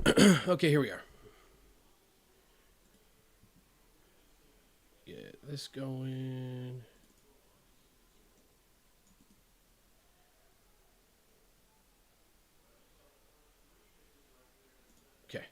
Okay, here we are. Get this going. Okay.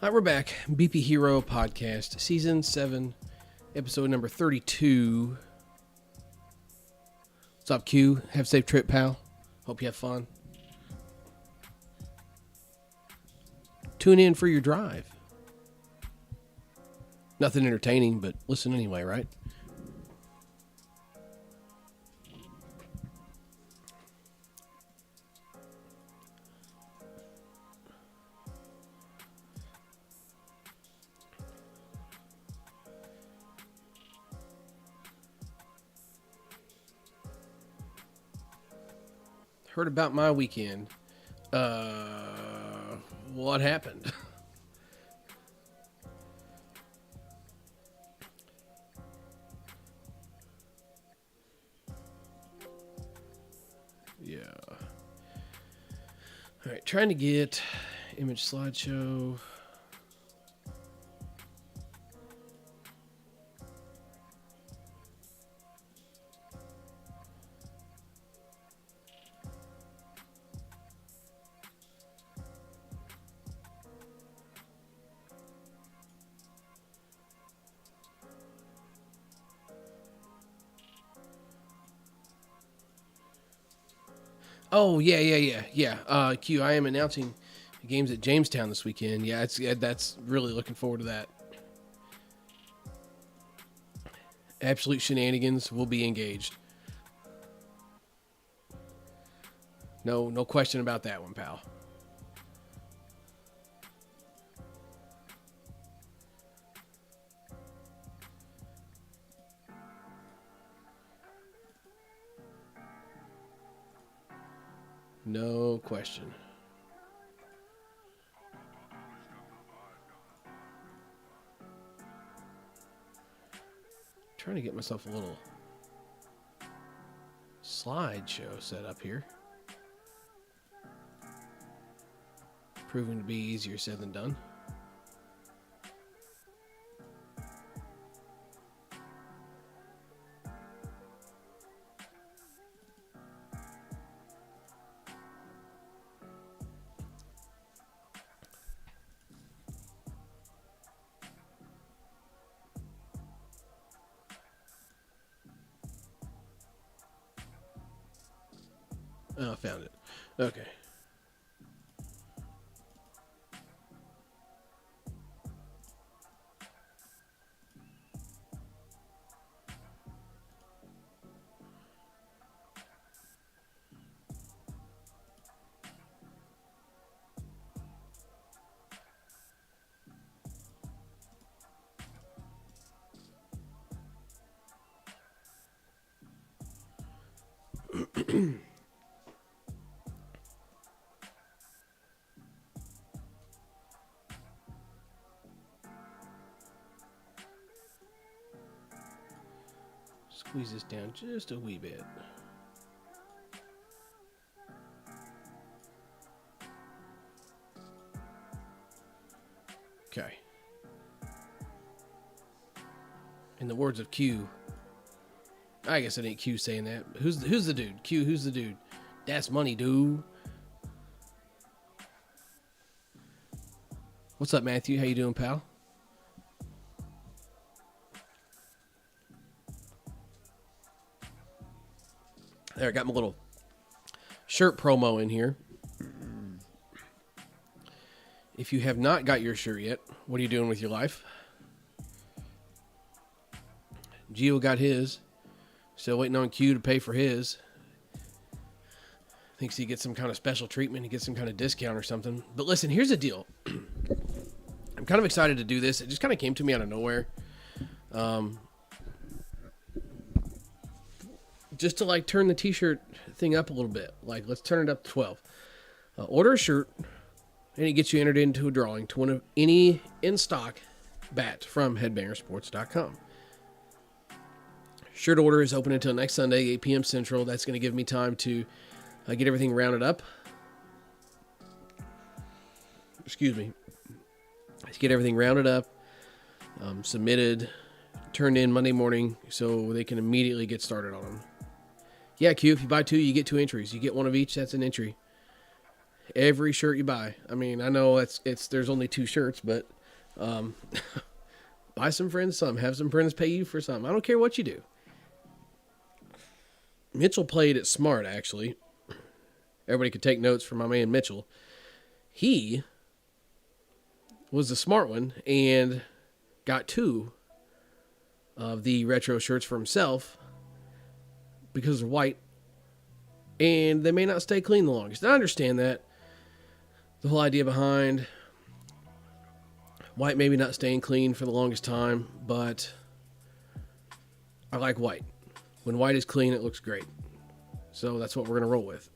All right, we're back. BP Hero Podcast, Season 7, Episode number 32. What's up, Q? Have a safe trip, pal. Hope you have fun. Tune in for your drive. Nothing entertaining, but listen anyway, right? Heard about my weekend. What happened? Yeah. All right, trying to get image slideshow. Oh, yeah. Q, I am announcing games at Jamestown this weekend. Yeah, that's really looking forward to that. Absolute shenanigans will be engaged. No question about that one, pal. No question. Trying to get myself a little slideshow set up here. Proving to be easier said than done. Oh, I found it. Okay. Squeeze this down just a wee bit. Okay. In the words of Q, I guess it ain't Q saying that. Who's the dude? Q, who's the dude? That's money, dude. What's up, Matthew? How you doing, pal? There, I got my little shirt promo in here. If you have not got your shirt yet, what are you doing with your life? Gio got his. Still waiting on Q to pay for his. Thinks he gets some kind of special treatment. He gets some kind of discount or something. But listen, here's the deal. I'm kind of excited to do this. It just kind of came to me out of nowhere. just to like turn the t-shirt thing up a little bit. Like, let's turn it up to 12. Order a shirt, and it gets you entered into a drawing to win any in-stock bat from headbangersports.com. Shirt order is open until next Sunday, 8 p.m. Central. That's going to give me time to get everything rounded up. Excuse me. Let's get everything rounded up, submitted, turned in Monday morning so they can immediately get started on them. Yeah, Q, if you buy 2, you get 2 entries. You get 1 of each, that's an entry. Every shirt you buy. I mean, I know there's only 2 shirts, but buy some friends some. Have some friends pay you for some. I don't care what you do. Mitchell played it smart, actually. Everybody could take notes from my man Mitchell. He was the smart one and got 2 of the retro shirts for himself because they're white and they may not stay clean the longest. I understand that. The whole idea behind white maybe not staying clean for the longest time, but I like white. When white is clean, it looks great. So that's what we're going to roll with.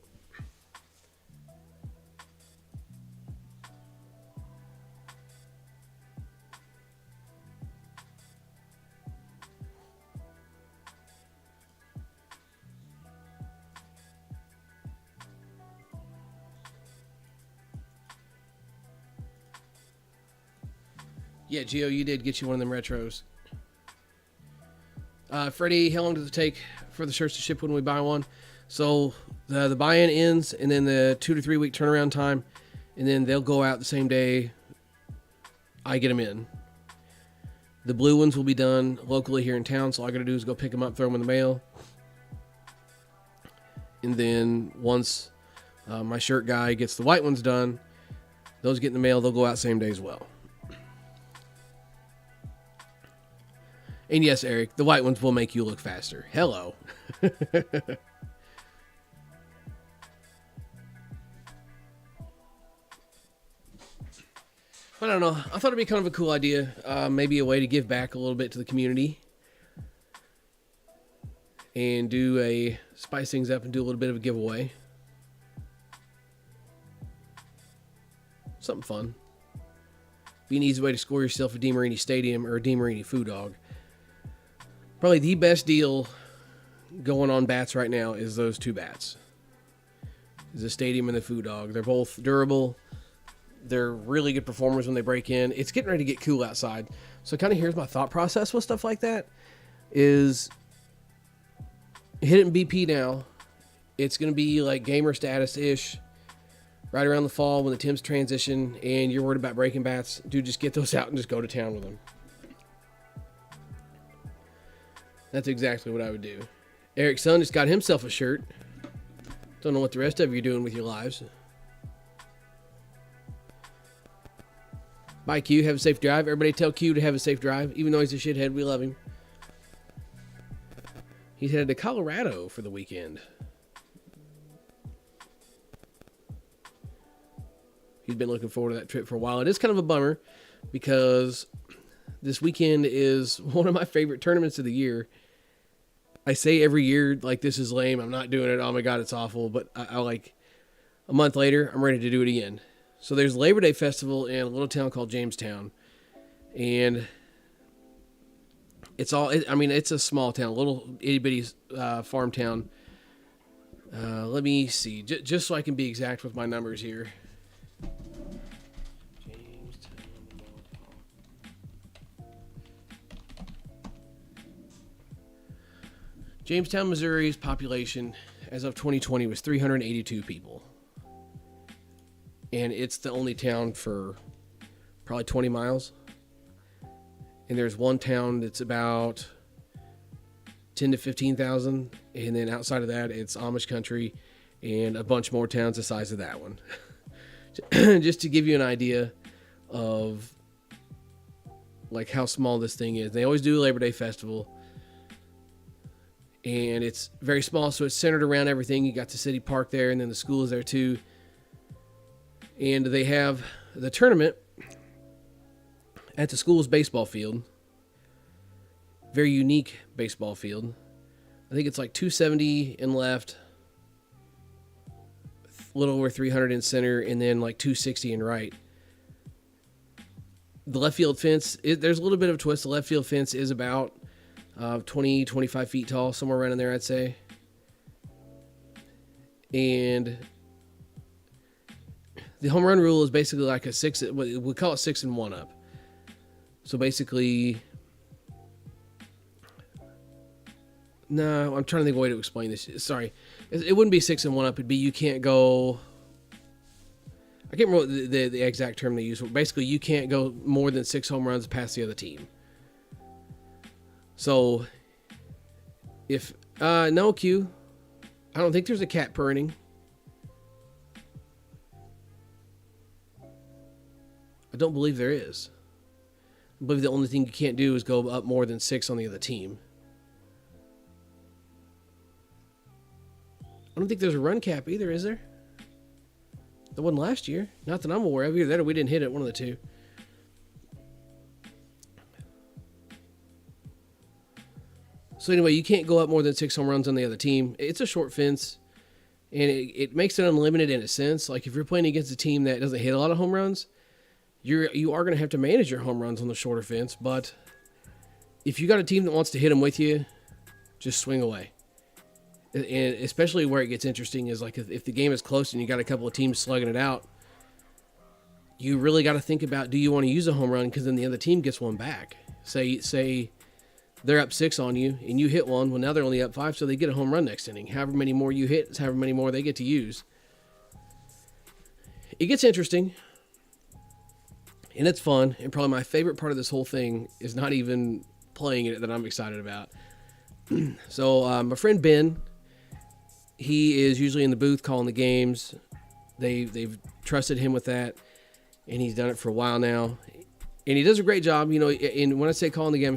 Yeah, Gio, you did get you one of them retros. Freddie, how long does it take for the shirts to ship when we buy one? So the buy-in ends, and then the 2 to 3 week turnaround time, and then they'll go out the same day I get them in. The blue ones will be done locally here in town, so all I got to do is go pick them up, throw them in the mail. And then once my shirt guy gets the white ones done, those get in the mail, they'll go out same day as well. And yes, Eric, the white ones will make you look faster. Hello. But I don't know. I thought it'd be kind of a cool idea. Maybe a way to give back a little bit to the community. And spice things up and do a little bit of a giveaway. Something fun. Be an easy way to score yourself a DeMarini Stadium or a DeMarini Food Dog. Probably the best deal going on bats right now is those 2 bats. Is the Stadium and the Food Dog. They're both durable. They're really good performers when they break in. It's getting ready to get cool outside. So kind of here's my thought process with stuff like that. Is hit it in BP now. It's going to be like gamer status-ish. Right around the fall when the temps transition and you're worried about breaking bats. Dude, just get those out and just go to town with them. That's exactly what I would do. Eric's son just got himself a shirt. Don't know what the rest of you are doing with your lives. Bye, Q. Have a safe drive. Everybody tell Q to have a safe drive. Even though he's a shithead, we love him. He's headed to Colorado for the weekend. He's been looking forward to that trip for a while. It is kind of a bummer because this weekend is one of my favorite tournaments of the year. I say every year, like, this is lame. I'm not doing it. Oh my God, it's awful. But I like a month later, I'm ready to do it again. So there's Labor Day Festival in a little town called Jamestown. And it's a small town, a little itty bitty farm town. Let me see, just so I can be exact with my numbers here. Jamestown, Missouri's population as of 2020 was 382 people. And it's the only town for probably 20 miles. And there's one town that's about 10 to 15,000. And then outside of that, it's Amish country and a bunch more towns the size of that one. Just to give you an idea of like how small this thing is. They always do a Labor Day Festival. And it's very small, so it's centered around everything. You got the city park there, and then the school is there too. And they have the tournament at the school's baseball field. Very unique baseball field. I think it's like 270 in left, a little over 300 in center, and then like 260 in right. The left field fence, there's a little bit of a twist. The left field fence is about 20, 25 feet tall, somewhere around in there, I'd say. And the home run rule is basically like a six, we call it 6 and 1 up. So basically, no, I'm trying to think of a way to explain this. Sorry. It wouldn't be 6 and 1 up. It'd be you can't go, I can't remember the exact term they use. But basically, you can't go more than 6 home runs past the other team. So, if, no, Q, I don't think there's a cat purring. I don't believe there is. I believe the only thing you can't do is go up more than 6 on the other team. I don't think there's a run cap either, is there? There wasn't last year. Not that I'm aware of. Either that or we didn't hit it, one of the two. So anyway, you can't go up more than 6 home runs on the other team. It's a short fence, and it makes it unlimited in a sense. Like if you're playing against a team that doesn't hit a lot of home runs, you are going to have to manage your home runs on the shorter fence. But if you got a team that wants to hit them with you, just swing away. And especially where it gets interesting is like if the game is close and you got a couple of teams slugging it out, you really got to think about, do you want to use a home run because then the other team gets one back? Say they're up 6 on you and you hit one. Well, now they're only up 5, so they get a home run next inning. However many more you hit, however many more they get to use. It gets interesting, and it's fun. And probably my favorite part of this whole thing is not even playing it that I'm excited about. So my friend Ben, he is usually in the booth calling the games. They've trusted him with that, and he's done it for a while now. And he does a great job, you know. And when I say calling the game,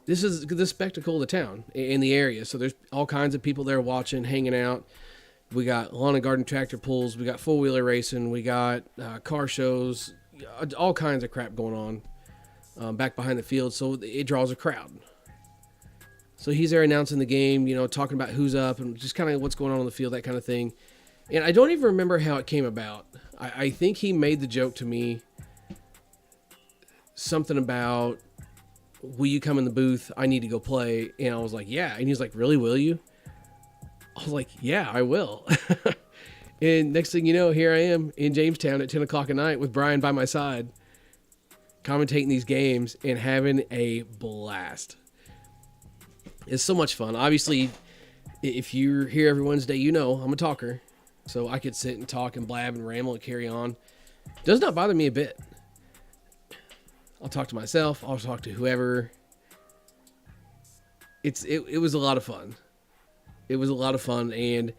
this is the spectacle of the town in the area. So there's all kinds of people there watching, hanging out. We got lawn and garden tractor pulls. We got four-wheeler racing. We got car shows, all kinds of crap going on back behind the field. So it draws a crowd. So he's there announcing the game, you know, talking about who's up and just kind of what's going on the field, that kind of thing. And I don't even remember how it came about. I think he made the joke to me, something about, will you come in the booth? I need to go play. And I was like, yeah. And he's like, really, will you? I was like, yeah, I will. And next thing you know, here I am in Jamestown at 10 o'clock at night with Brian by my side, commentating these games and having a blast. It's so much fun. Obviously, if you're here every Wednesday, you know I'm a talker. So I could sit and talk and blab and ramble and carry on. Does not bother me a bit. I'll talk to myself. I'll talk to whoever. It was a lot of fun. It was a lot of fun. And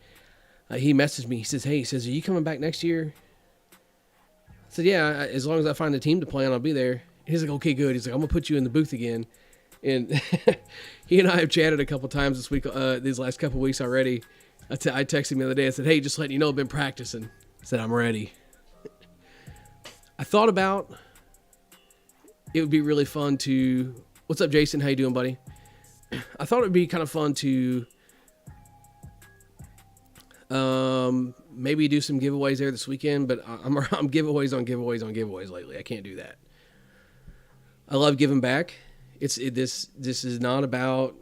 he messaged me. He says, hey, are you coming back next year? I said, yeah, as long as I find a team to play on, I'll be there. He's like, okay, good. He's like, I'm going to put you in the booth again. And he and I have chatted a couple times this week, these last couple weeks already. I texted him the other day. I said, hey, just letting you know, I've been practicing. I said, I'm ready. I thought about, it would be really fun to, what's up, Jason? How you doing, buddy? I thought it would be kind of fun to maybe do some giveaways there this weekend, but I'm giveaways on giveaways lately. I can't do that. I love giving back. This is not about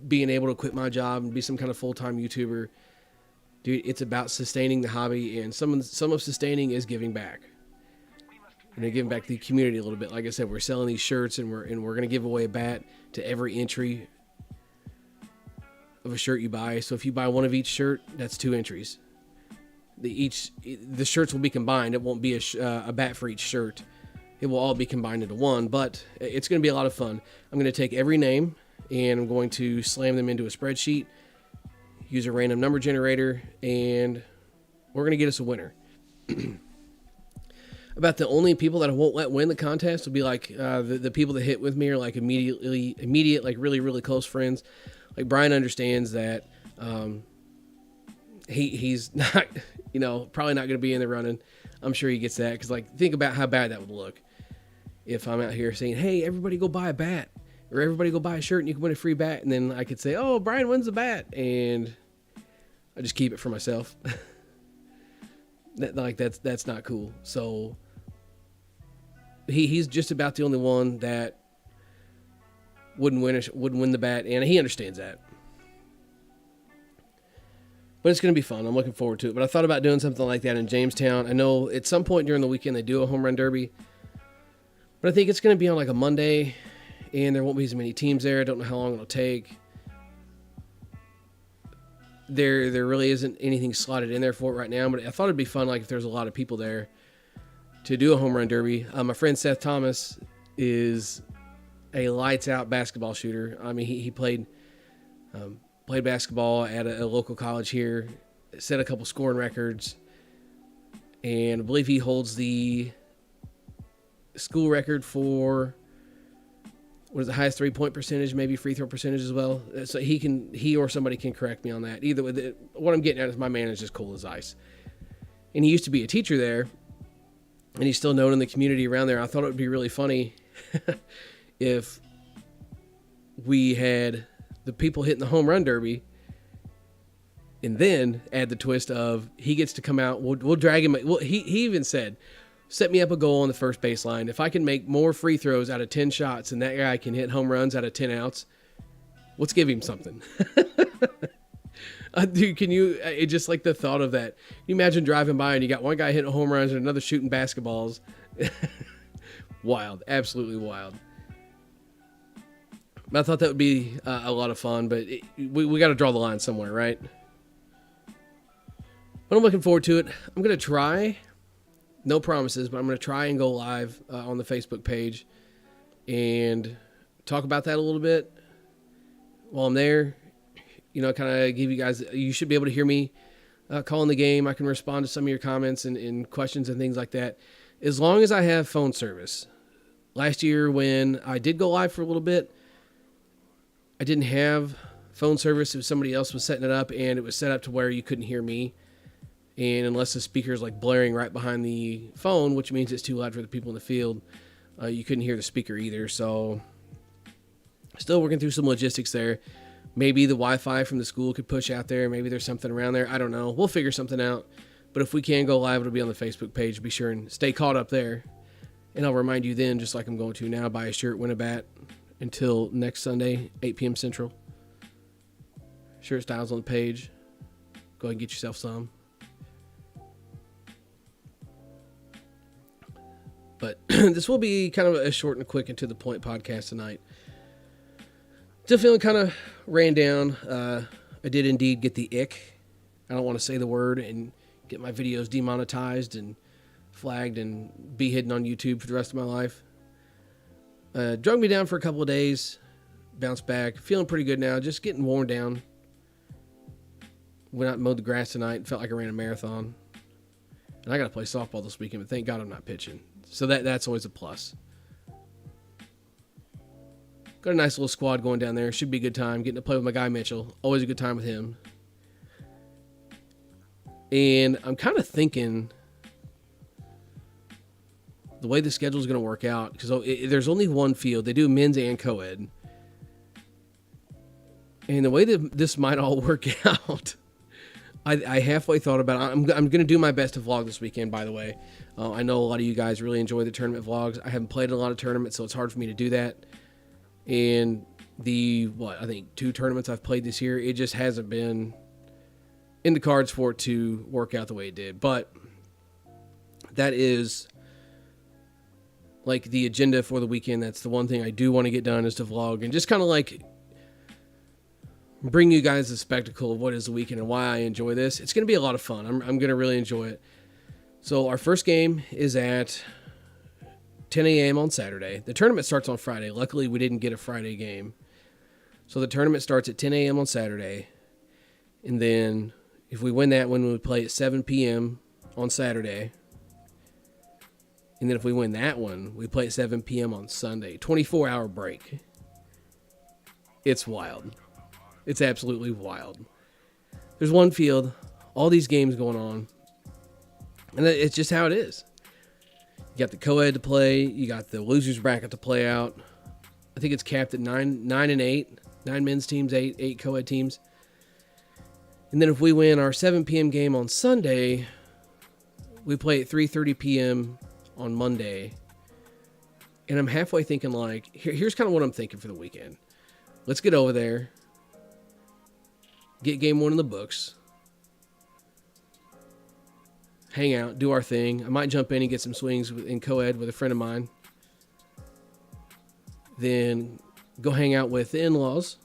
being able to quit my job and be some kind of full-time YouTuber. Dude, it's about sustaining the hobby, and some of sustaining is giving back. And giving back to the community a little bit. Like I said, we're selling these shirts, and we're going to give away a bat to every entry of a shirt you buy. So if you buy one of each shirt, that's 2 entries. The shirts will be combined. It won't be a bat for each shirt. It will all be combined into one, but it's going to be a lot of fun. I'm going to take every name, and I'm going to slam them into a spreadsheet, use a random number generator, and we're going to get us a winner. About the only people that I won't let win the contest will be like the people that hit with me are like immediate, like really, really close friends. Like Brian understands that he's not, probably not going to be in the running. I'm sure he gets that, because like think about how bad that would look if I'm out here saying, hey, everybody go buy a bat, Or everybody go buy a shirt and you can win a free bat. And then I could say, oh, Brian wins the bat. And I just keep it for myself. That's not cool. So he's just about the only one that wouldn't win the bat. And he understands that. But it's going to be fun. I'm looking forward to it. But I thought about doing something like that in Jamestown. I know at some point during the weekend they do a home run derby. But I think it's going to be on like a Monday. And there won't be as many teams there. I don't know how long it'll take. There really isn't anything slotted in there for it right now. But I thought it'd be fun, like if there's a lot of people there, to do a home run derby. My friend Seth Thomas is a lights-out basketball shooter. I mean, he played basketball at a local college here, set a couple scoring records, and I believe he holds the school record for what is the highest 3-point percentage, maybe free throw percentage as well. So he or somebody can correct me on that. Either way, what I'm getting at is my man is just cool as ice. And he used to be a teacher there, and he's still known in the community around there. I thought it would be really funny if we had the people hitting the home run derby and then add the twist of he gets to come out. We'll drag him. Well, he even said, set me up a goal on the first baseline. If I can make more free throws out of 10 shots and that guy can hit home runs out of 10 outs, let's give him something. Dude, it just like the thought of that. You imagine driving by and you got one guy hitting home runs and another shooting basketballs. Wild. Absolutely wild. I thought that would be a lot of fun, but we got to draw the line somewhere, right? But I'm looking forward to it. I'm going to try. No promises, but I'm going to try and go live on the Facebook page and talk about that a little bit while I'm there. You know, kind of give you guys, you should be able to hear me calling the game. I can respond to some of your comments and questions and things like that, as long as I have phone service. Last year when I did go live for a little bit, I didn't have phone service. If somebody else was setting it up, and it was set up to where you couldn't hear me. And unless the speaker is like blaring right behind the phone, which means it's too loud for the people in the field, you couldn't hear the speaker either. So still working through some logistics there. Maybe the Wi-Fi from the school could push out there. Maybe there's something around there. I don't know. We'll figure something out. But if we can go live, it'll be on the Facebook page. Be sure and stay caught up there. And I'll remind you then, just like I'm going to now, buy a shirt, win a bat until next Sunday, 8 p.m. Central. Shirt styles on the page. Go ahead and get yourself some. But this will be kind of a short and quick and to the point podcast tonight. Still feeling kind of ran down. I did indeed get the ick. I don't want to say the word and get my videos demonetized and flagged and be hidden on YouTube for the rest of my life. Drug me down for a couple of days. Bounced back. Feeling pretty good now. Just getting worn down. Went out and mowed the grass tonight. Felt like I ran a marathon. And I got to play softball this weekend, but thank God I'm not pitching. So that's always a plus. Got a nice little squad going down there. Should be a good time. Getting to play with my guy Mitchell. Always a good time with him. And I'm kind of thinking the way the schedule is going to work out, because there's only one field. They do men's and co-ed. And the way that this might all work out, I halfway thought about it. I'm going to do my best to vlog this weekend, by the way. I know a lot of you guys really enjoy the tournament vlogs. I haven't played in a lot of tournaments, so it's hard for me to do that. And I think 2 tournaments I've played this year, it just hasn't been in the cards for it to work out the way it did. But that is like the agenda for the weekend. That's the one thing I do want to get done, is to vlog and just kind of like bring you guys the spectacle of what is the weekend and why I enjoy this. It's going to be a lot of fun. I'm going to really enjoy it. So our first game is at 10 a.m. on Saturday. The tournament starts on Friday. Luckily, we didn't get a Friday game. So the tournament starts at 10 a.m. on Saturday. And then if we win that one, we play at 7 p.m. on Saturday. And then if we win that one, we play at 7 p.m. on Sunday. 24-hour break. It's wild. It's absolutely wild. There's one field, all these games going on, and it's just how it is. You got the co-ed to play. You got the losers bracket to play out. I think it's capped at 9 and 8. 9 men's teams, 8 co-ed teams. And then if we win our 7 p.m. game on Sunday, we play at 3:30 p.m. on Monday. And I'm halfway thinking, like, here's kind of what I'm thinking for the weekend. Let's get over there, get game 1 in the books, hang out, do our thing. I might jump in and get some swings in co-ed with a friend of mine. Then go hang out with the in-laws.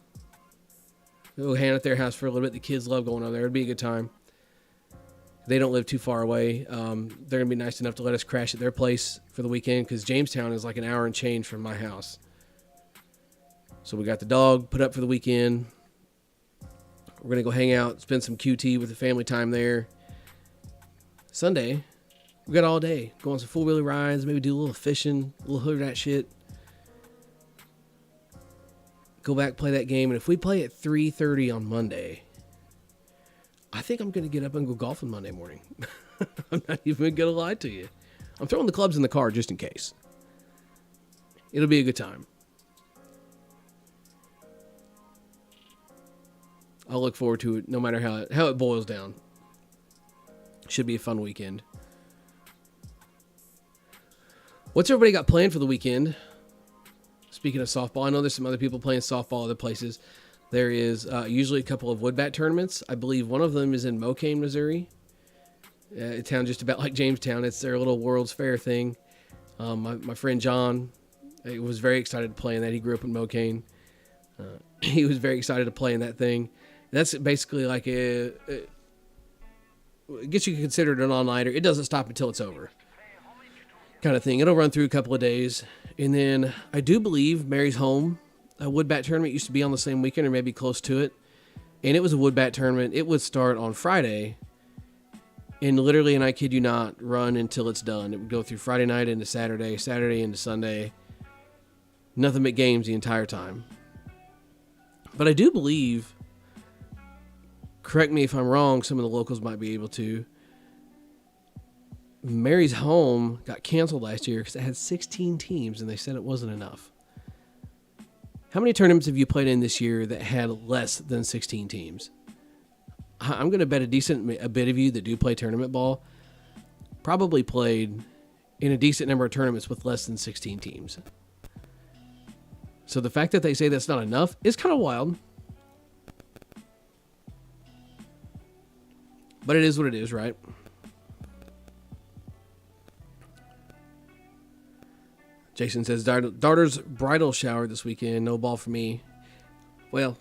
Go hang out at their house for a little bit. The kids love going over there. It'd be a good time. They don't live too far away. They're going to be nice enough to let us crash at their place for the weekend because Jamestown is like an hour and change from my house. So we got the dog put up for the weekend. We're going to go hang out, spend some QT with the family time there. Sunday, we got all day. Go on some four-wheeler rides, maybe do a little fishing, a little hood of that shit. Go back, play that game. And if we play at 3:30 on Monday, I think I'm going to get up and go golfing Monday morning. I'm not even going to lie to you. I'm throwing the clubs in the car just in case. It'll be a good time. I'll look forward to it no matter how it boils down. Should be a fun weekend. What's everybody got planned for the weekend? Speaking of softball, I know there's some other people playing softball other places. There is usually a couple of wood bat tournaments. I believe one of them is in Mocaine, Missouri. A town just about like Jamestown. It's their little World's Fair thing. My friend John was very excited to play in that. He grew up in Mocaine. He was very excited to play in that thing. That's basically like I guess you could consider it an all-nighter. It doesn't stop until it's over kind of thing. It'll run through a couple of days. And then I do believe Mary's Home, a wood bat tournament, used to be on the same weekend or maybe close to it. And it was a wood bat tournament. It would start on Friday and literally, and I kid you not, run until it's done. It would go through Friday night into Saturday, Saturday into Sunday. Nothing but games the entire time. But I do believe, correct me if I'm wrong, some of the locals might be able to, Mary's Home got canceled last year because it had 16 teams and they said it wasn't enough. How many tournaments have you played in this year that had less than 16 teams? I'm going to bet a bit of you that do play tournament ball probably played in a decent number of tournaments with less than 16 teams. So the fact that they say that's not enough is kind of wild. But it is what it is, right? Jason says, daughter's bridal shower this weekend. No ball for me. Well,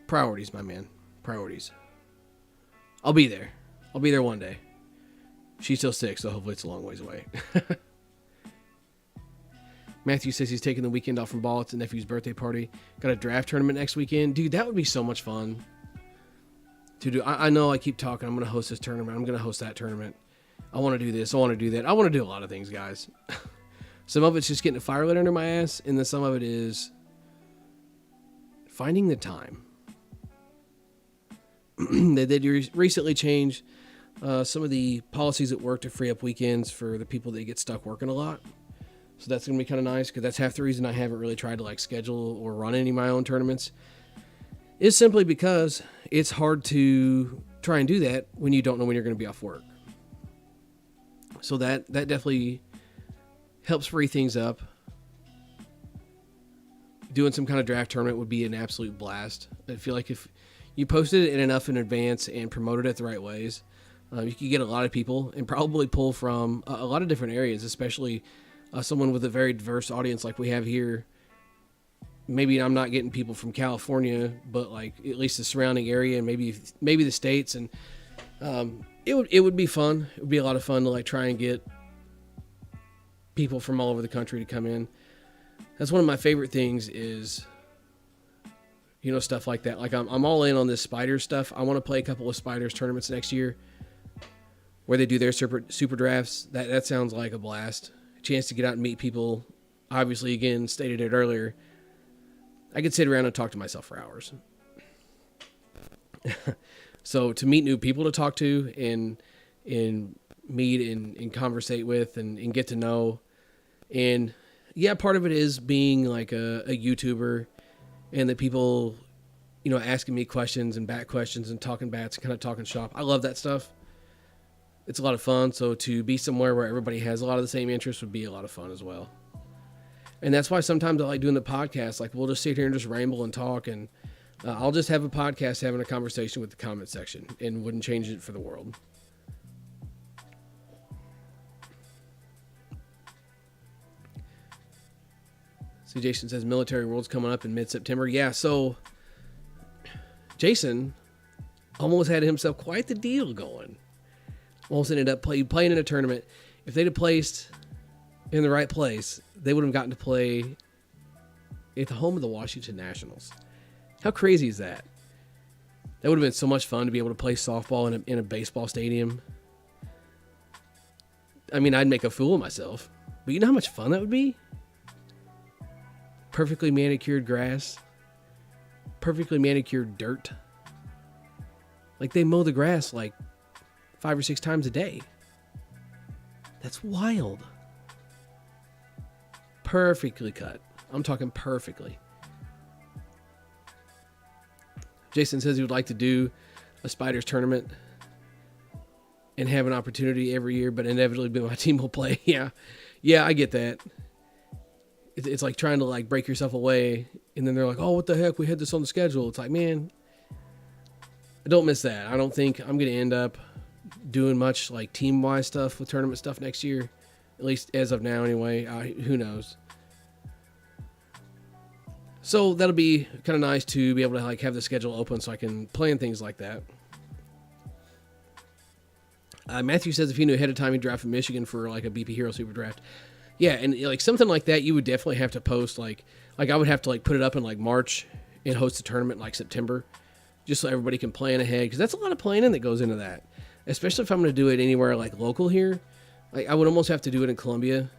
priorities, my man. Priorities. I'll be there. I'll be there one day. She's still sick, so hopefully it's a long ways away. Matthew says he's taking the weekend off from ball. It's a nephew's birthday party. Got a draft tournament next weekend. Dude, that would be so much fun to do. I know I keep talking. I'm going to host this tournament. I'm going to host that tournament. I want to do this. I want to do that. I want to do a lot of things, guys. Some of it's just getting a fire lit under my ass, and then some of it is finding the time. They did recently change some of the policies at work to free up weekends for the people that get stuck working a lot. So that's going to be kind of nice, because that's half the reason I haven't really tried to like schedule or run any of my own tournaments, is simply because it's hard to try and do that when you don't know when you're going to be off work. So that definitely helps free things up. Doing some kind of draft tournament would be an absolute blast. I feel like if you posted it enough in advance and promoted it the right ways, you could get a lot of people and probably pull from a lot of different areas, especially someone with a very diverse audience like we have here. Maybe I'm not getting people from California, but like at least the surrounding area and maybe the states. And it would be fun. It would be a lot of fun to like try and get people from all over the country to come in. That's one of my favorite things is, you know, stuff like that. Like I'm all in on this Spiders stuff. I want to play a couple of Spiders tournaments next year where they do their super drafts. That sounds like a blast. A chance to get out and meet people. Obviously, again, stated it earlier, I could sit around and talk to myself for hours. So to meet new people to talk to and meet and conversate with and get to know. And, yeah, part of it is being like a YouTuber, and that people, asking me questions and bat questions and talking bats and kind of talking shop. I love that stuff. It's a lot of fun. So to be somewhere where everybody has a lot of the same interests would be a lot of fun as well. And that's why sometimes I like doing the podcast. Like, we'll just sit here and just ramble and talk, and I'll just have a podcast having a conversation with the comment section, and wouldn't change it for the world. See, Jason says Military World's coming up in mid-September. Yeah, so Jason almost had himself quite the deal going. Almost ended up playing in a tournament. If they'd have placed in the right place, they would have gotten to play at the home of the Washington Nationals. How crazy is that? That would have been so much fun to be able to play softball in a baseball stadium. I mean, I'd make a fool of myself, but you know how much fun that would be? Perfectly manicured grass, perfectly manicured dirt. Like, they mow the grass like 5 or 6 times a day. That's wild. Perfectly cut. I'm talking perfectly. Jason says he would like to do a Spiders tournament and have an opportunity every year, but inevitably my team will play. Yeah, I get that. It's like trying to like break yourself away, and then they're like, oh, what the heck? We had this on the schedule. It's like, man, I don't miss that. I don't think I'm going to end up doing much like team-wise stuff with tournament stuff next year, at least as of now anyway. Who knows? So that'll be kind of nice to be able to like have the schedule open so I can plan things like that. Matthew says if he knew ahead of time he'd draft from Michigan for like a BP Hero Super Draft. Yeah, and like something like that, you would definitely have to post like I would have to like put it up in like March and host a tournament in like September, just so everybody can plan ahead, because that's a lot of planning that goes into that. Especially if I'm going to do it anywhere like local here. Like, I would almost have to do it in Columbia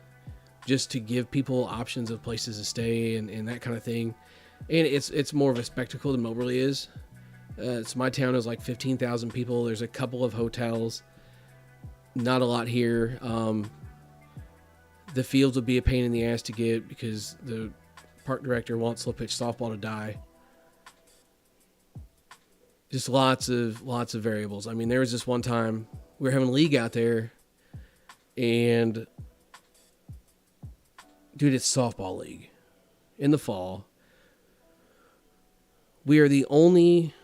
just to give people options of places to stay and that kind of thing. And it's more of a spectacle than Moberly is. So my town is like 15,000 people. There's a couple of hotels. Not a lot here. The fields would be a pain in the ass to get because the park director wants slow pitch softball to die. Just lots of variables. I mean, there was this one time we were having a league out there, and dude, it's softball league in the fall. We are the only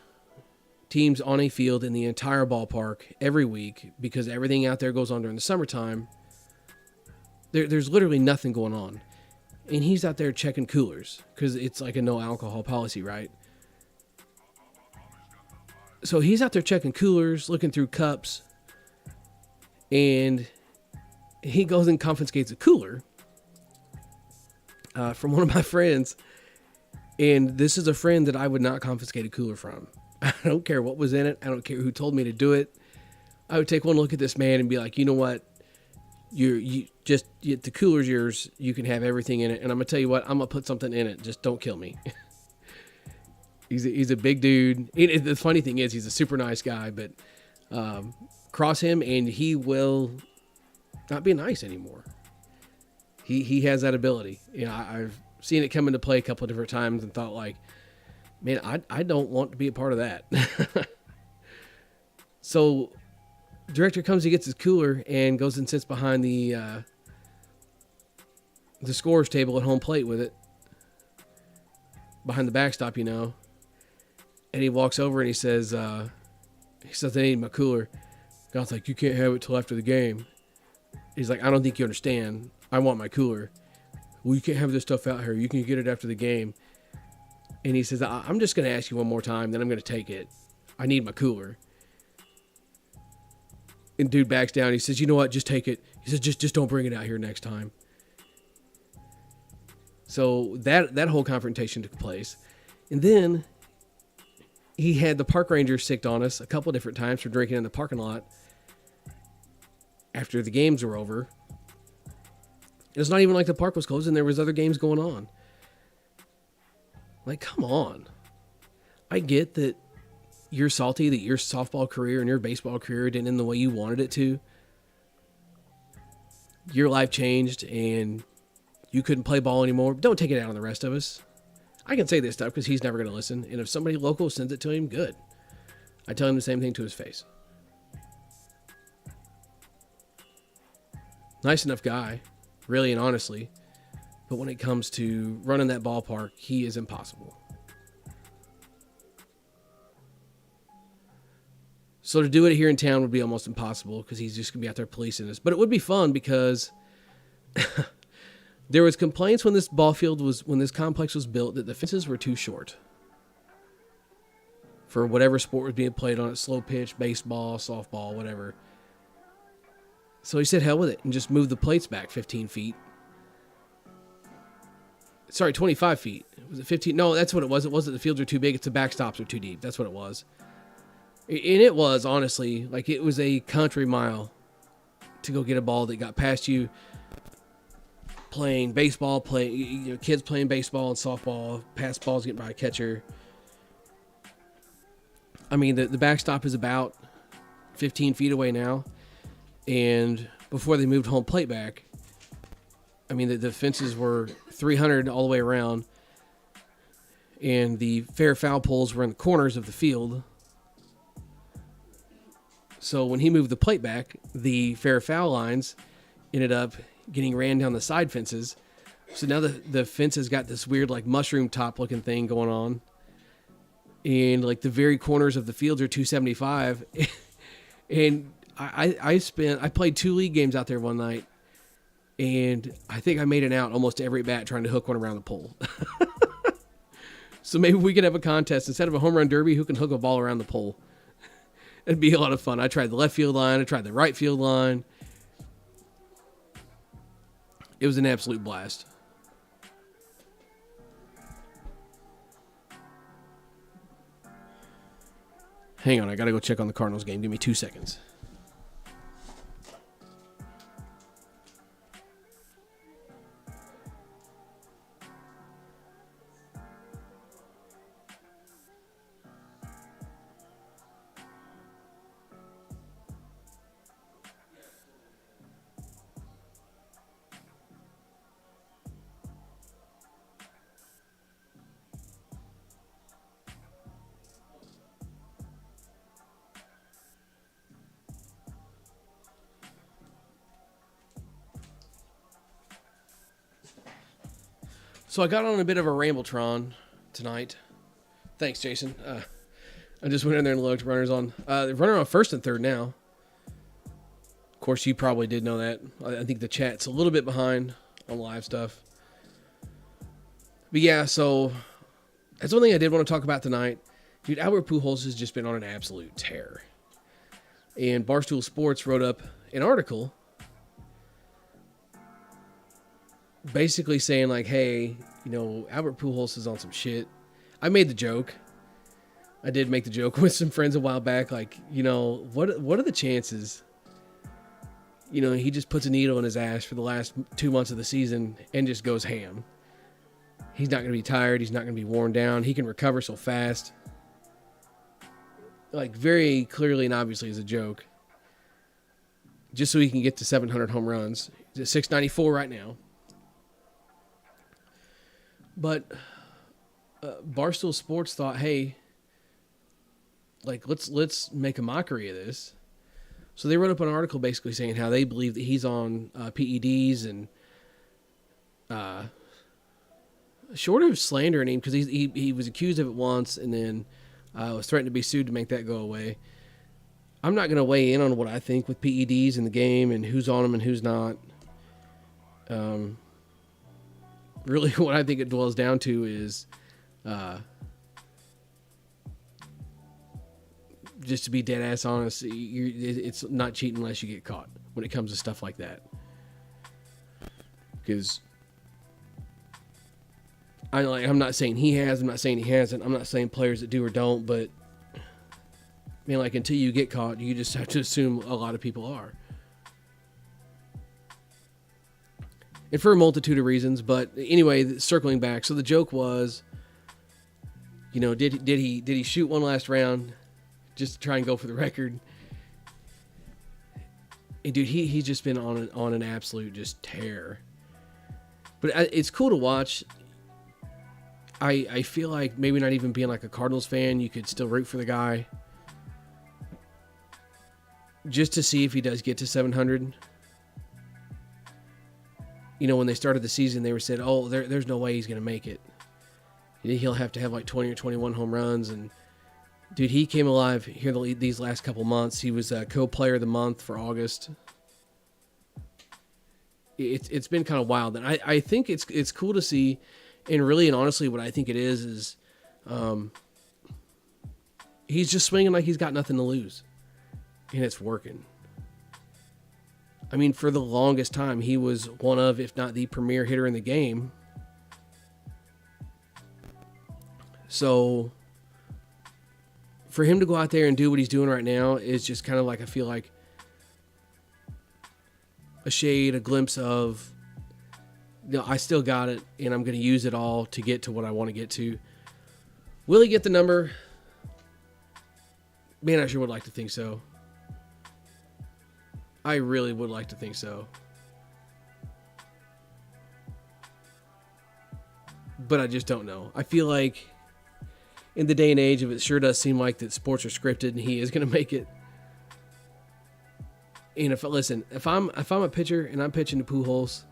teams on a field in the entire ballpark every week because everything out there goes on during the summertime. There's literally nothing going on. And he's out there checking coolers because it's like a no alcohol policy, right? So he's out there checking coolers, looking through cups, and he goes and confiscates a cooler from one of my friends. And this is a friend that I would not confiscate a cooler from. I don't care what was in it. I don't care who told me to do it. I would take one look at this man and be like, you know what? The cooler's yours. You can have everything in it. And I'm going to tell you what, I'm going to put something in it. Just don't kill me. He's a big dude. The funny thing is he's a super nice guy, but cross him and he will not be nice anymore. He has that ability. You know, I've seen it come into play a couple of different times and thought like, man, I don't want to be a part of that. So director comes, he gets his cooler and goes and sits behind the scorer's table at home plate with it, behind the backstop, you know. And he walks over and he says, I need my cooler. God's like, you can't have it till after the game. He's like, I don't think you understand. I want my cooler. Well, you can't have this stuff out here. You can get it after the game. And he says, I'm just going to ask you one more time, then I'm going to take it. I need my cooler. And dude backs down. He says, you know what? Just take it. He says, just don't bring it out here next time. So that whole confrontation took place. And then he had the park ranger sicked on us a couple different times for drinking in the parking lot after the games were over. It's not even like the park was closed and there was other games going on. Like, come on. I get that you're salty that your softball career and your baseball career didn't end the way you wanted it to. Your life changed and you couldn't play ball anymore. Don't take it out on the rest of us. I can say this stuff because he's never going to listen. And if somebody local sends it to him, good. I tell him the same thing to his face. Nice enough guy, really and honestly. But when it comes to running that ballpark, he is impossible. So to do it here in town would be almost impossible because he's just going to be out there policing us. But it would be fun because there was complaints when this complex was built that the fences were too short for whatever sport was being played on it, slow pitch, baseball, softball, whatever. So he said, hell with it, and just moved the plates back 15 feet. Sorry, 25 feet. Was it 15? No, that's what it was. It wasn't the fields are too big. It's the backstops are too deep. That's what it was. And it was, honestly, like it was a country mile to go get a ball that got past you playing baseball, kids playing baseball and softball, pass balls getting by a catcher. I mean, the backstop is about 15 feet away now. And before they moved home plate back, I mean, the fences were 300 all the way around. And the fair foul poles were in the corners of the field. So when he moved the plate back, the fair foul lines ended up getting ran down the side fences. So now the fence has got this weird like mushroom top looking thing going on. And like the very corners of the fields are 275. And I played 2 league games out there one night. And I think I made an out almost every bat trying to hook one around the pole. So maybe we could have a contest. Instead of a home run derby, who can hook a ball around the pole? It'd be a lot of fun. I tried the left field line. I tried the right field line. It was an absolute blast. Hang on, I got to go check on the Cardinals game. Give me 2 seconds. So I got on a bit of a rambletron tonight. Thanks, Jason. I just went in there and looked. Runners on. They're running on first and third now. Of course, you probably did know that. I think the chat's a little bit behind on live stuff. But yeah, so that's one thing I did want to talk about tonight. Dude, Albert Pujols has just been on an absolute tear. And Barstool Sports wrote up an article basically saying like, hey, Albert Pujols is on some shit. I made the joke. I did make the joke with some friends a while back. Like, what are the chances? He just puts a needle in his ass for the last 2 months of the season and just goes ham. He's not going to be tired. He's not going to be worn down. He can recover so fast. Like, very clearly and obviously is a joke. Just so he can get to 700 home runs. He's at 694 right now. But Barstool Sports thought, hey, like let's make a mockery of this. So they wrote up an article basically saying how they believe that he's on PEDs and short of slandering him because he was accused of it once and then was threatened to be sued to make that go away. I'm not going to weigh in on what I think with PEDs in the game and who's on them and who's not. Really, what I think it boils down to is just to be dead ass honest, it's not cheating unless you get caught when it comes to stuff like that. Because I'm not saying he has, I'm not saying he hasn't, I'm not saying players that do or don't, but until you get caught, you just have to assume a lot of people are. And for a multitude of reasons, but anyway, circling back. So the joke was, did he shoot one last round just to try and go for the record? And dude, he's just been on an absolute just tear. But it's cool to watch. I feel like maybe not even being like a Cardinals fan, you could still root for the guy. Just to see if he does get to 700. You know, when they started the season, they were said, oh, there's no way he's going to make it. He'll have to have like 20 or 21 home runs. And, dude, he came alive here these last couple months. He was co-player of the month for August. It's been kind of wild. And I think it's cool to see. And really and honestly, what I think it is he's just swinging like he's got nothing to lose. And it's working. I mean, for the longest time, he was one of, if not the premier hitter in the game. So, for him to go out there and do what he's doing right now is just kind of like, I feel like, a shade, a glimpse of, you know, I still got it, and I'm going to use it all to get to what I want to get to. Will he get the number? Man, I sure would like to think so. I really would like to think so. But I just don't know. I feel like in the day and age of it sure does seem like that sports are scripted and he is going to make it. And if I'm a pitcher and I'm pitching to Pujols,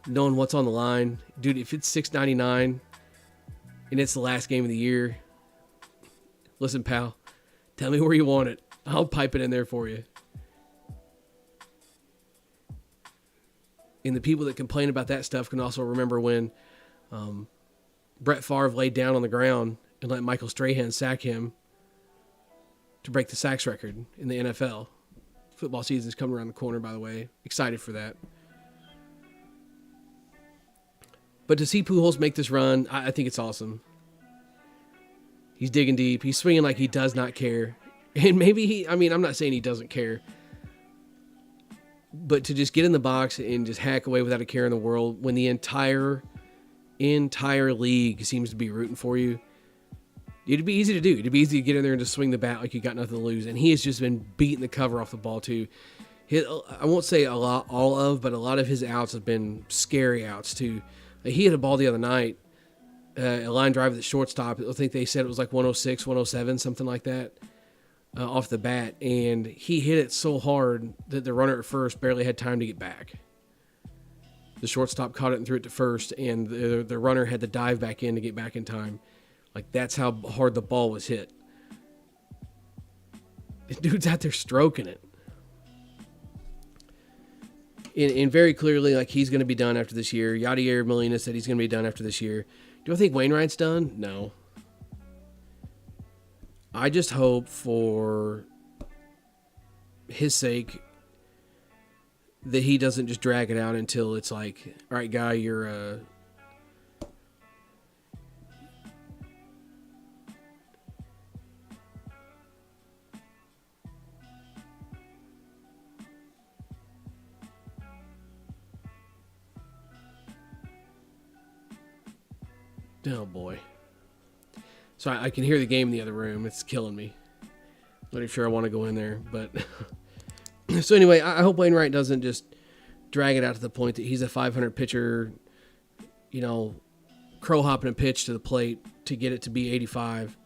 knowing what's on the line, dude, if it's $6.99 and it's the last game of the year, listen, pal, tell me where you want it. I'll pipe it in there for you. And the people that complain about that stuff can also remember when Brett Favre laid down on the ground and let Michael Strahan sack him to break the sacks record in the NFL. Football season's coming around the corner, by the way. Excited for that. But to see Pujols make this run, I think it's awesome. He's digging deep. He's swinging like he does not care. And maybe I'm not saying he doesn't care. But to just get in the box and just hack away without a care in the world when the entire league seems to be rooting for you, it'd be easy to do. It'd be easy to get in there and just swing the bat like you got nothing to lose. And he has just been beating the cover off the ball too. I won't say a lot of his outs have been scary outs too. He hit a ball the other night, a line drive at the shortstop. I think they said it was like 106, 107, something like that. Off the bat, and he hit it so hard that the runner at first barely had time to get back. The shortstop caught it and threw it to first, and the runner had to dive back in to get back in time. Like, that's how hard the ball was hit. The dude's out there stroking it. And very clearly, like, he's going to be done after this year. Yadier Molina said he's going to be done after this year. Do I think Wainwright's done? No. I just hope for his sake that he doesn't just drag it out until it's like, all right, guy, you're oh boy. So I can hear the game in the other room. It's killing me. Not even sure I want to go in there. But so anyway, I hope Wainwright doesn't just drag it out to the point that he's a 500 pitcher, you know, crow hopping a pitch to the plate to get it to be 85.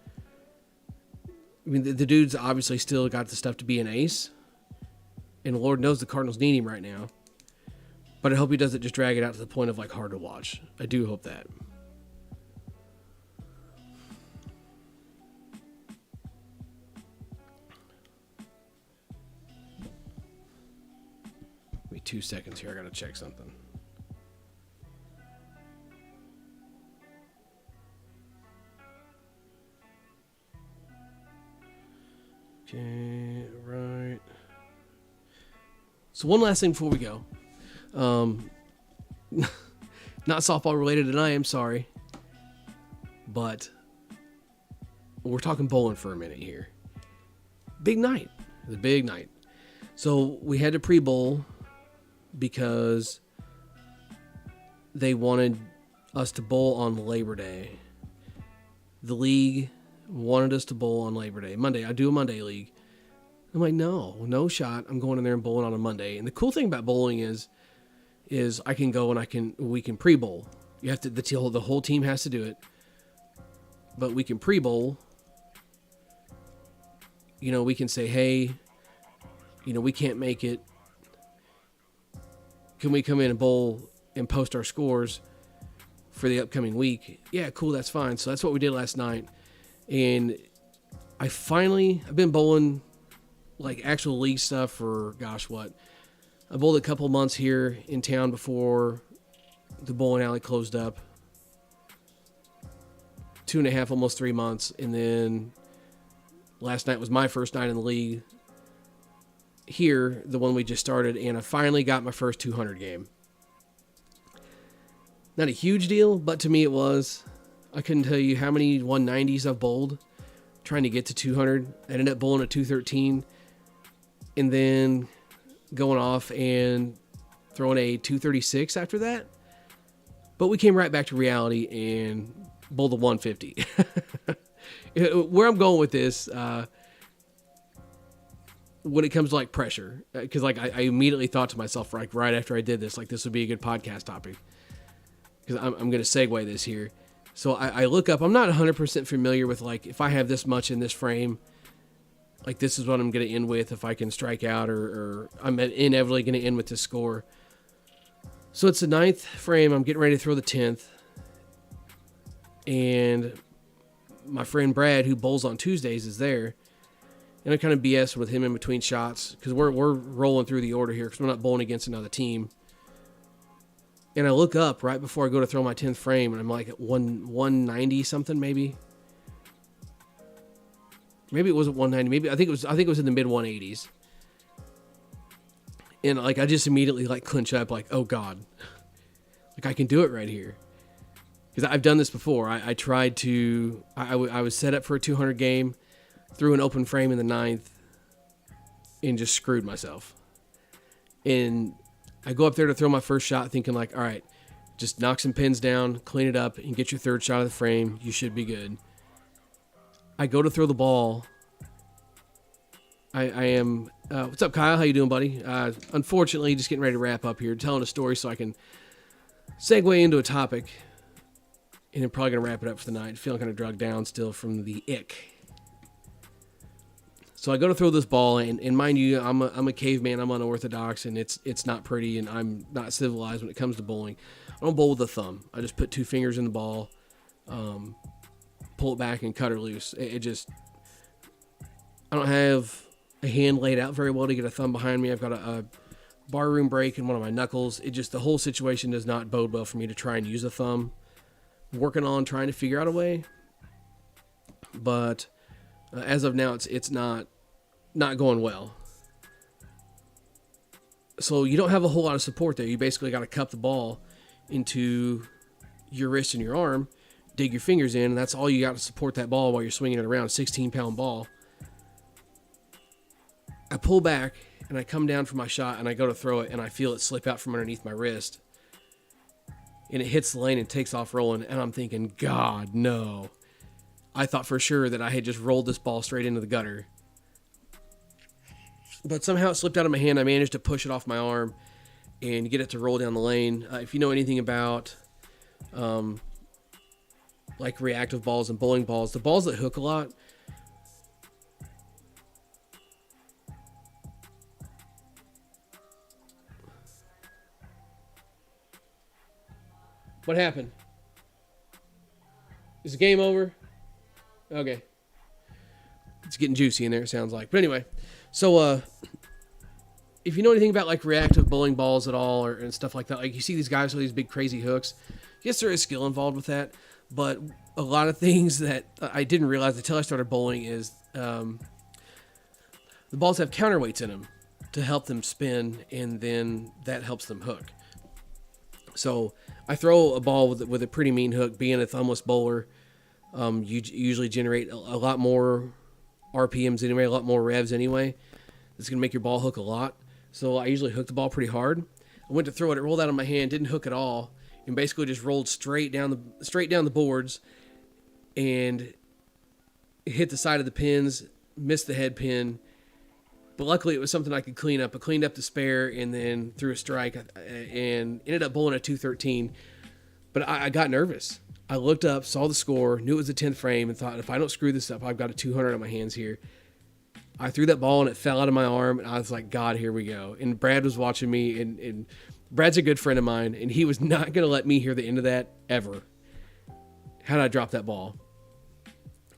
I mean, the dude's obviously still got the stuff to be an ace. And Lord knows the Cardinals need him right now. But I hope he doesn't just drag it out to the point of like hard to watch. I do hope that. Give me 2 seconds here. I got to check something. Okay, right. So one last thing before we go. Not softball related, and I am sorry. But we're talking bowling for a minute here. Big night. The big night. So we had to pre-bowl because they wanted us to bowl on Labor Day. The league wanted us to bowl on Labor Day. Monday. I do a Monday league. I'm like, no shot. I'm going in there and bowling on a Monday. And the cool thing about bowling is is I can go and we can pre-bowl. You have to, the whole team has to do it, but we can pre-bowl. We can say, hey, we can't make it. Can we come in and bowl and post our scores for the upcoming week? Yeah, cool, that's fine. So that's what we did last night. And I've been bowling like actual league stuff for, I bowled a couple months here in town before the bowling alley closed up. 2.5, almost 3 months. And then last night was my first night in the league here, the one we just started, and I finally got my first 200 game. Not a huge deal, but to me it was. I couldn't tell you how many 190s I've bowled trying to get to 200. I ended up bowling a 213 and then going off and throwing a 236 after that. But we came right back to reality and bowled a 150. Where I'm going with this, when it comes to like pressure, because like I immediately thought to myself, like right after I did this, like this would be a good podcast topic, because I'm going to segue this here. So I look up, I'm not 100% familiar with like, if I have this much in this frame, like this is what I'm going to end with if I can strike out, or I'm inevitably going to end with this score. So it's the 9th frame, I'm getting ready to throw the 10th, and my friend Brad, who bowls on Tuesdays, is there. And I kind of BS with him in between shots, because we're rolling through the order here because we're not bowling against another team. And I look up right before I go to throw my 10th frame, and I'm like at 190 something, maybe. Maybe it wasn't 190. Maybe I think it was in the mid 180s. And like I just immediately like clinch up, like, oh God, like I can do it right here. Because I've done this before. I tried to. I was set up for a 200 game. Threw an open frame in the 9th and just screwed myself. And I go up there to throw my first shot thinking like, all right, just knock some pins down, clean it up, and get your third shot of the frame. You should be good. I go to throw the ball. I am, what's up, Kyle? How you doing, buddy? Unfortunately, just getting ready to wrap up here, telling a story so I can segue into a topic. And I'm probably going to wrap it up for the night. Feeling kind of drugged down still from the ick. So I go to throw this ball, and mind you, I'm a caveman, I'm unorthodox, and it's not pretty, and I'm not civilized when it comes to bowling. I don't bowl with a thumb. I just put 2 fingers in the ball, pull it back, and cut her loose. I don't have a hand laid out very well to get a thumb behind me. I've got a barroom break in one of my knuckles. The whole situation does not bode well for me to try and use a thumb. I'm working on trying to figure out a way, but as of now, it's not going well. So you don't have a whole lot of support there. You basically got to cup the ball into your wrist and your arm, dig your fingers in, and that's all you got to support that ball while you're swinging it around. 16-pound ball. I pull back and I come down for my shot and I go to throw it and I feel it slip out from underneath my wrist. And it hits the lane and takes off rolling, and I'm thinking, God, no. I thought for sure that I had just rolled this ball straight into the gutter. But somehow it slipped out of my hand. I managed to push it off my arm and get it to roll down the lane. If you know anything about like reactive balls and bowling balls, the balls that hook a lot, what happened? Is the game over? Okay. It's getting juicy in there, it sounds like. But anyway, so if you know anything about like reactive bowling balls at all and stuff like that, like you see these guys with these big crazy hooks. Yes, there is skill involved with that, but a lot of things that I didn't realize until I started bowling is the balls have counterweights in them to help them spin, and then that helps them hook. So I throw a ball with a pretty mean hook. Being a thumbless bowler, you usually generate a lot more RPMs anyway, a lot more revs anyway. It's going to make your ball hook a lot. So I usually hook the ball pretty hard. I went to throw it, it rolled out of my hand, didn't hook at all, and basically just rolled straight down the boards, and it hit the side of the pins, missed the head pin, But luckily, it was something I could clean up. I cleaned up the spare and then threw a strike and ended up bowling a 213. But I got nervous. I looked up, saw the score, knew it was the 10th frame, and thought, if I don't screw this up, I've got a 200 on my hands here. I threw that ball and it fell out of my arm, and I was like, God, here we go. And Brad was watching me, and Brad's a good friend of mine, and he was not going to let me hear the end of that ever. How did I drop that ball?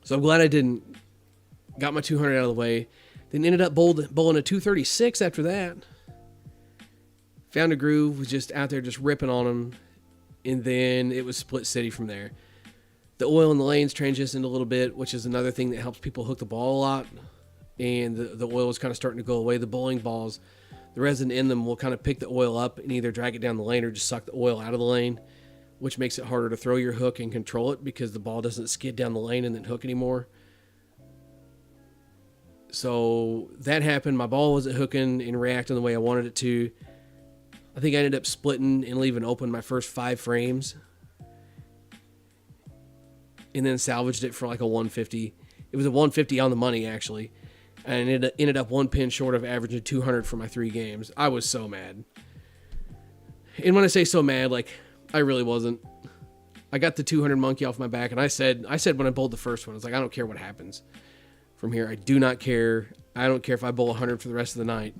So I'm glad I didn't. Got my 200 out of the way. Then ended up bowling a 236 after that. Found a groove, was just out there just ripping on them. And then it was split city from there. The oil in the lanes transitioned a little bit, which is another thing that helps people hook the ball a lot. And the oil was kind of starting to go away. The bowling balls, the resin in them will kind of pick the oil up and either drag it down the lane or just suck the oil out of the lane, which makes it harder to throw your hook and control it because the ball doesn't skid down the lane and then hook anymore. So that happened. My ball wasn't hooking and reacting the way I wanted it to. I think I ended up splitting and leaving open my first 5 frames. And then salvaged it for like a 150. It was a 150 on the money, actually. And it ended up 1 pin short of averaging 200 for my 3 games. I was so mad. And when I say so mad, like, I really wasn't. I got the 200 monkey off my back, and I said when I bowled the first one, I was like, I don't care what happens from here. I do not care. I don't care if I bowl 100 for the rest of the night.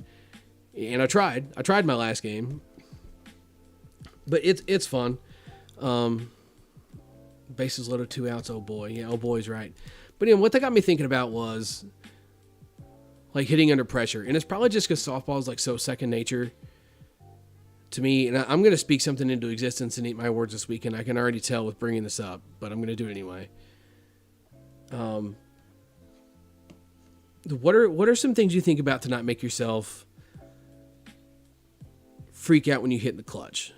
And I tried. I tried my last game. But it's fun. Bases loaded, 2 outs. Oh boy. Yeah, oh boy's right. But what that got me thinking about was like hitting under pressure. And it's probably just because softball is like so second nature to me. And I'm going to speak something into existence and eat my words this weekend. I can already tell with bringing this up, but I'm going to do it anyway. What are some things you think about to not make yourself freak out when you hit the clutch?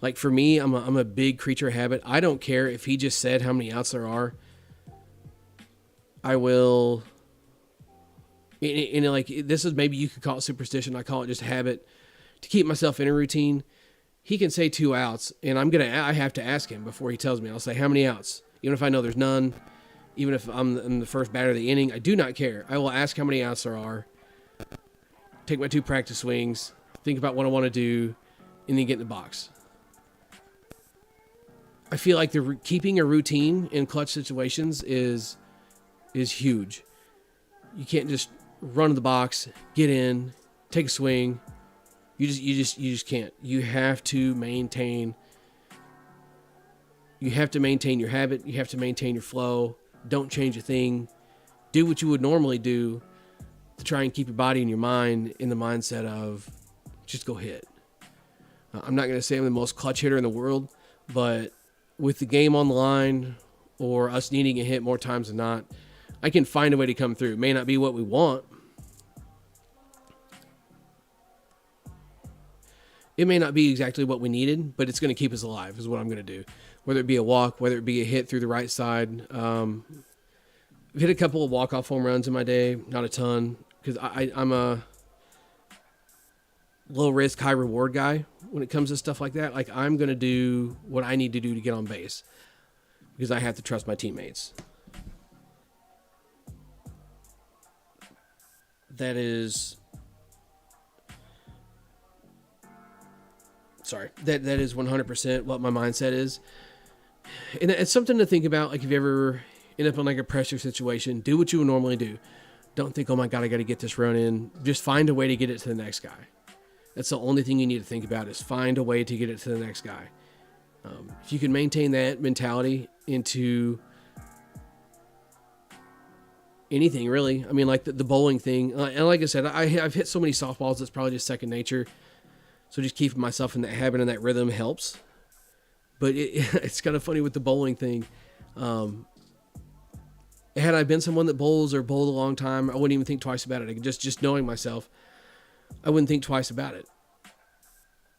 Like for me, I'm a big creature of habit. I don't care if he just said how many outs there are. I will. And like this is, maybe you could call it superstition. I call it just habit to keep myself in a routine. He can say 2 outs, and I have to ask him before he tells me. I'll say, how many outs? Even if I know there's none, even if I'm in the first batter of the inning, I do not care. I will ask how many outs there are. Take my 2 practice swings, think about what I want to do, and then get in the box. I feel like keeping a routine in clutch situations is huge. You can't just run to the box, get in, take a swing. You just can't. You have to maintain your habit. You have to maintain your flow. Don't change a thing. Do what you would normally do to try and keep your body and your mind in the mindset of just go hit. I'm not going to say I'm the most clutch hitter in the world, but with the game on the line or us needing a hit more times than not, I can find a way to come through. It may not be what we want. It may not be exactly what we needed, but it's going to keep us alive is what I'm going to do. Whether it be a walk, whether it be a hit through the right side. I've hit a couple of walk-off home runs in my day, not a ton, because I'm a low-risk, high-reward guy when it comes to stuff like that. Like, I'm going to do what I need to do to get on base because I have to trust my teammates. That is... That is 100% what my mindset is. And it's something to think about. Like if you ever end up in like a pressure situation, do what you would normally do. Don't think, oh my God, I got to get this run in. Just find a way to get it to the next guy. That's the only thing you need to think about is find a way to get it to the next guy. If you can maintain that mentality into anything really, I mean like the bowling thing. And like I said, I've hit so many softballs, it's probably just second nature. So just keeping myself in that habit and that rhythm helps. But it's kind of funny with the bowling thing. Had I been someone that bowls or bowled a long time, I wouldn't even think twice about it. Just knowing myself, I wouldn't think twice about it.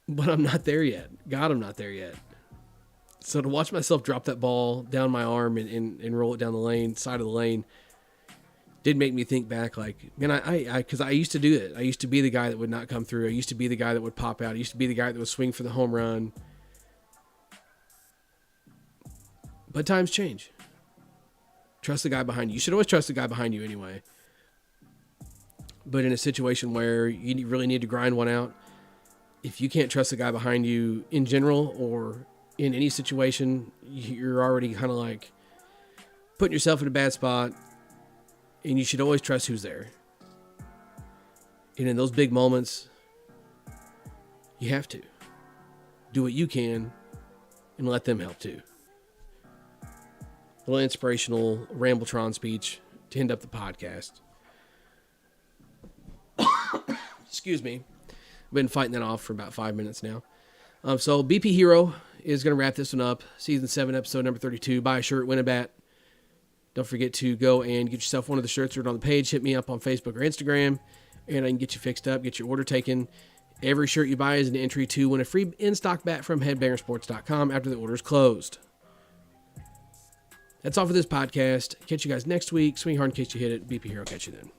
But I'm not there yet. God, I'm not there yet. So to watch myself drop that ball down my arm and roll it down the side of the lane, did make me think back, like, man, because I used to do it. I used to be the guy that would not come through. I used to be the guy that would pop out. I used to be the guy that would swing for the home run. But times change. Trust the guy behind you. You should always trust the guy behind you anyway. But in a situation where you really need to grind one out, if you can't trust the guy behind you in general or in any situation, you're already kind of like putting yourself in a bad spot, and you should always trust who's there. And in those big moments, you have to do what you can and let them help too. A little inspirational Rambletron speech to end up the podcast. Excuse me. I've been fighting that off for about 5 minutes now. So BP Hero is going to wrap this one up. Season 7, episode number 32. Buy a shirt, win a bat. Don't forget to go and get yourself one of the shirts that are on the page. Hit me up on Facebook or Instagram, and I can get you fixed up, get your order taken. Every shirt you buy is an entry to win a free in-stock bat from headbangersports.com after the order is closed. That's all for this podcast. Catch you guys next week. Swing hard in case you hit it. BP Hero, catch you then.